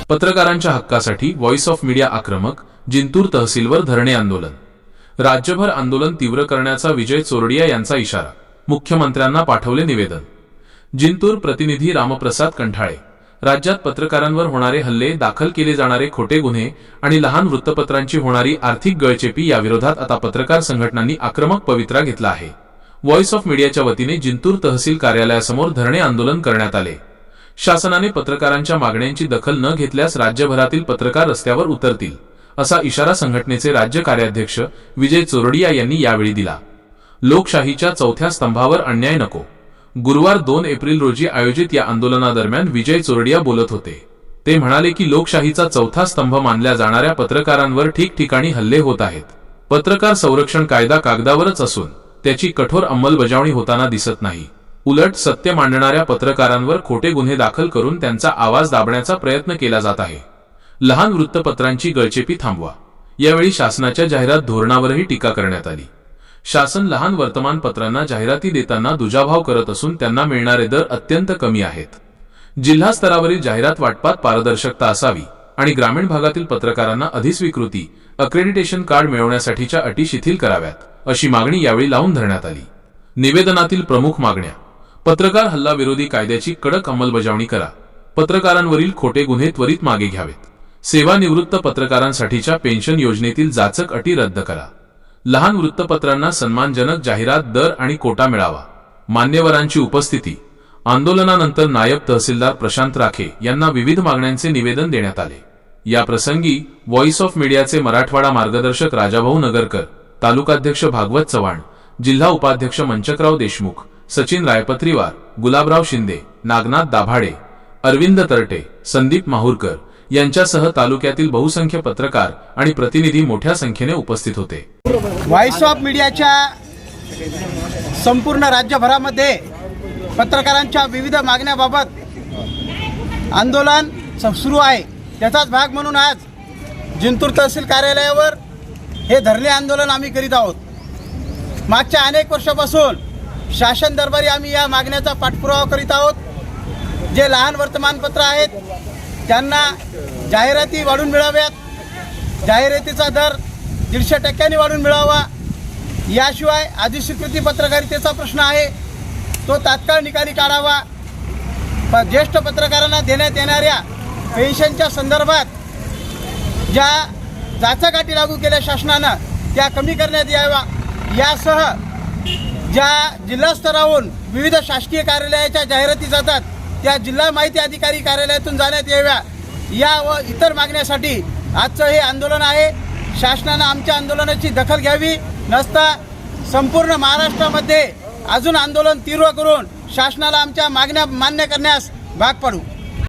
पत्रकारांच्या हक्कासाठी voice of media आक्रमक, जिंतूर तहसीलवर धरणे आंदोलन। राज्यभर आंदोलन तीव्र करण्याचा विजय चोरडिया यांचा इशारा, मुख्यमंत्र्यांना पाठवले निवेदन। जिंतूर प्रतिनिधी रामप्रसाद कंठाळे। राज्यात पत्रकारांवर होणारे हल्ले, दाखल केले जाणारे खोटे गुन्हे आणि लहान वृत्तपत्रांची होणारी आर्थिक गळचेपी याविरोधात आता पत्रकार संघटनांनी आक्रमक पवित्रा घेतला आहे। व्हॉइस ऑफ मीडियाच्या वतीने जिंतूर तहसील कार्यालयासमोर धरणे आंदोलन करण्यात आले। शासनाने पत्रकारांच्या मागण्यांची दखल न घेतल्यास राज्यभरातील पत्रकार रस्त्यावर उतरतील, असा इशारा संघटनेचे राज्य कार्याध्यक्ष विजय चोरडिया यांनी यावेळी दिला। लोकशाहीच्या चौथ्या स्तंभावर अन्याय नको। गुरुवार 2 एप्रिल रोजी आयोजित या आंदोलनादरम्यान विजय चोरडिया बोलत होते। ते म्हणाले की लोकशाहीचा चौथा स्तंभ मानल्या जाणाऱ्या पत्रकारांवर ठिकठिकाणी हल्ले होत आहेत। पत्रकार संरक्षण कायदा कागदावरच असून त्याची कठोर अंमलबजावणी होताना दिसत नाही। उलट सत्य मांडणाऱ्या पत्रकारांवर खोटे गुन्हे दाखल करून त्यांचा आवाज दाबण्याचा प्रयत्न केला जात आहे। लहान वृत्तपत्रांची गळचेपी थांबवा। यावेळी शासनाच्या जाहिरात धोरणावरही टीका करण्यात आली। शासन लहान वर्तमानपत्रांना जाहिराती देताना दुजाभाव करत असून त्यांना मिळणारे दर अत्यंत कमी आहेत। जिल्हा स्तरावरील जाहिरात वाटपात पारदर्शकता असावी आणि ग्रामीण भागातील पत्रकारांना अधिस्वीकृती, अक्रेडिटेशन कार्ड मिळवण्यासाठीच्या अटी शिथिल कराव्यात, अशी मागणी यावेळी लावून धरण्यात आली। निवेदनातील प्रमुख मागण्या: पत्रकार हल्ला विरोधी कायद्याची कडक अंमलबजावणी करा। पत्रकारांवरील खोटे गुन्हे त्वरित मागे घ्यावेत। सेवानिवृत्त पत्रकारांसाठीच्या पेन्शन योजनेतील जाचक अटी रद्द करा। लहान वृत्तपत्रांना सन्मानजनक जाहिरात दर आणि कोटा मिळावा। मान्यवरांची उपस्थिती। आंदोलनानंतर नायब तहसीलदार प्रशांत राखे यांना विविध मागण्यांचे निवेदन देण्यात आले। या प्रसंगी व्हॉइस ऑफ मीडियाचे मराठवाडा मार्गदर्शक राजाभाऊ नगरकर, तालुकाध्यक्ष भागवत चव्हाण, जिल्हा उपाध्यक्ष मंचकराव देशमुख, सचिन रायपत्रीवार, गुलाबराव शिंदे, नागनाथ दाभाडे, अरविंद तरटे, संदीप माहुरकर यांच्यासह तालुक्यातील बहुसंख्य पत्रकार आणि प्रतिनिधी मोठ्या संख्येने उपस्थित होते। व्हॉइस ऑफ मीडियाच्या संपूर्ण राज्यभरामध्ये पत्रकारांच्या विविध मागण्याबाबत आंदोलन सुरू आहे। त्याचाच भाग म्हणून आज जिंतूर तहसील कार्यालयावर हे धरणे आंदोलन आम्ही करीत आहोत। मागच्या अनेक वर्षापासून शासन दरबारी आम्ही या मागण्याचा पाठपुरावा करीत आहोत। जे लहान वर्तमानपत्र आहेत त्यांना जाहिराती वाढून मिळाव्यात, जाहिरातीचा दर 150% वाढून मिळावा। याशिवाय अधिस्वीकृती पत्रकारितेचा प्रश्न आहे तो तात्काळ निकाली काढावा। ज्येष्ठ पत्रकारांना देण्यात येणाऱ्या पेन्शनच्या संदर्भात ज्या जाचक लागू केल्या शासनानं त्या कमी करण्यात यावा। यासह ज्या जिल्हा स्तरावरून विविध शासकीय कार्यालयाच्या जाहिराती जातात त्या जिल्हा माहिती अधिकारी कार्यालयातून जाण्यात याव्या, या व इतर मागण्यासाठी आजचं हे आंदोलन आहे। शासनानं आमच्या आंदोलनाची दखल घ्यावी, नसता संपूर्ण महाराष्ट्रामध्ये अजून आंदोलन तीव्र करून शासनाला आमच्या मागण्या मान्य करण्यास भाग पाडू।